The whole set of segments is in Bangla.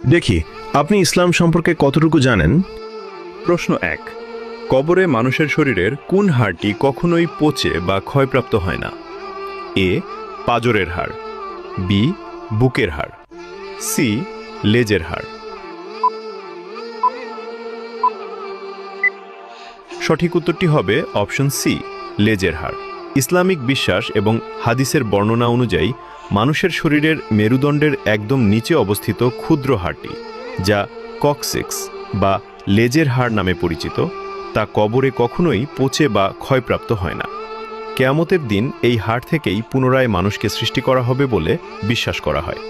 দেখি আপনি ইসলাম সম্পর্কে কতটুকু জানেন। প্রশ্ন 1। কবরে মানুষের শরীরের কোন হাড়টি কখনোই পচে বা ক্ষয়প্রাপ্ত হয় না? এ পাঁজরের হাড়, বি বুকের হাড়, সি লেজের হাড়। সঠিক উত্তরটি হবে অপশন সি লেজের হাড়। ইসলামিক বিশ্বাস এবং হাদিসের বর্ণনা অনুযায়ী মানুষের শরীরের মেরুদণ্ডের একদম নিচে অবস্থিত ক্ষুদ্র হাড়টি, যা কক্সিক্স বা লেজের হাড় নামে পরিচিত, তা কবরে কখনোই পচে বা ক্ষয়প্রাপ্ত হয় না। কিয়ামতের দিন এই হাড় থেকেই পুনরায় মানুষকে সৃষ্টি করা হবে বলে বিশ্বাস করা হয়।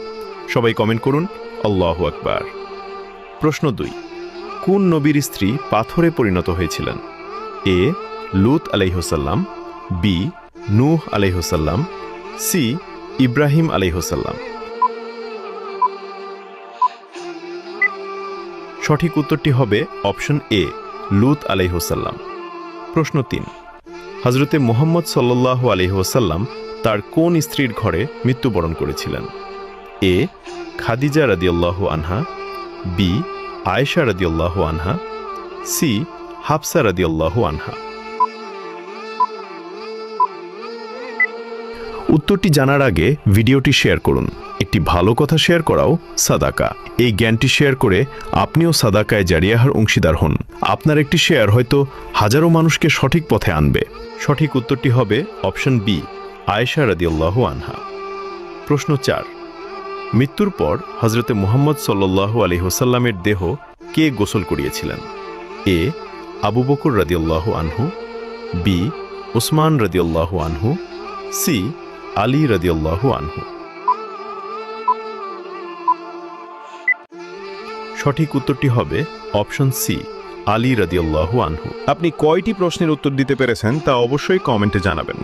সবাই কমেন্ট করুন আল্লাহু আকবার। প্রশ্ন 2। কোন নবীর স্ত্রী পাথরে পরিণত হয়েছিলেন? এ লূত আলাইহিসসালাম, বি নূহ আলাইহিসসালাম, সি ইব্রাহিম আলাইহিসসালাম। সঠিক উত্তরটি হবে অপশন এ লূত আলাইহিসসালাম। প্রশ্ন 3। হযরতে মুহাম্মদ সাল্লাল্লাহু আলাইহি ওয়াসাল্লাম তার কোন স্ত্রীর ঘরে মৃত্যুবরণ করেছিলেন? এ খাদিজা রাদিয়াল্লাহু আনহা, বি আয়েশা রাদিয়াল্লাহু আনহা, সি হাফসা রাদিয়াল্লাহু আনহা। উত্তরটি জানার আগে ভিডিওটি শেয়ার করুন। একটি ভালো কথা শেয়ার করাও সাদাকা। এই জ্ঞানটি শেয়ার করে আপনিও সাদাকায় জারিয়াহার অংশীদার হন। আপনার একটি শেয়ার হয়তো হাজারো মানুষকে সঠিক পথে আনবে। সঠিক উত্তরটি হবে অপশন বি আয়েশা রাদিয়াল্লাহু আনহা। প্রশ্ন 4। মৃত্যুর পর হযরতে মুহাম্মদ সাল্লাল্লাহু আলাইহি ওয়াসাল্লামের দেহ কে গোসল করিয়েছিলেন? এ আবু বকর রাদিয়াল্লাহু আনহু, বি উসমান রাদিয়াল্লাহু আনহু, সি আলী রাদিয়াল্লাহু আনহু। সঠিক উত্তরটি হবে অপশন সি আলী রাদিয়াল্লাহু আনহু। আপনি কয়টি প্রশ্নের উত্তর দিতে পেরেছেন তা অবশ্যই কমেন্টে জানাবেন।